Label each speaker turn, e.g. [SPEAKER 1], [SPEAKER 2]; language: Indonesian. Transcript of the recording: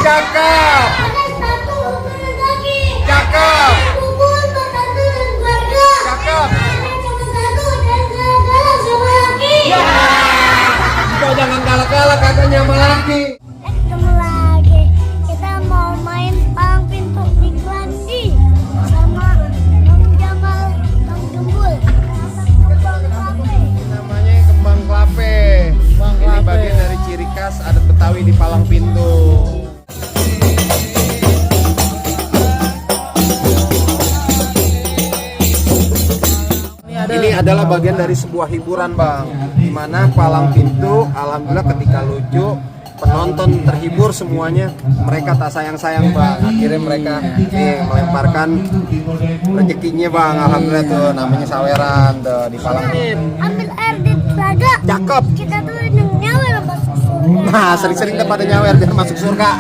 [SPEAKER 1] Cakep. Cakep. Cakep. Kau jangan galak-galak katanya sama laki.
[SPEAKER 2] Ketemu lagi. Kita mau main palang pintu di Klandi sama Bang Jamal, Bang Gembul. Kembang Klape.
[SPEAKER 1] Namanya kembang klape. Ini bagian dari ciri khas adat Betawi di palang pintu. Ini adalah bagian dari sebuah hiburan, Bang, dimana palang pintu alhamdulillah ketika lucu penonton terhibur semuanya, mereka tak sayang-sayang, Bang. Akhirnya mereka melemparkan rezekinya, Bang. Alhamdulillah tuh namanya saweran tuh di palang pintu.
[SPEAKER 2] Ambil air di telaga.
[SPEAKER 1] Cakep.
[SPEAKER 2] Kita tuh nyawer masuk surga.
[SPEAKER 1] Nah, sering-sering pada nyawer biar masuk surga.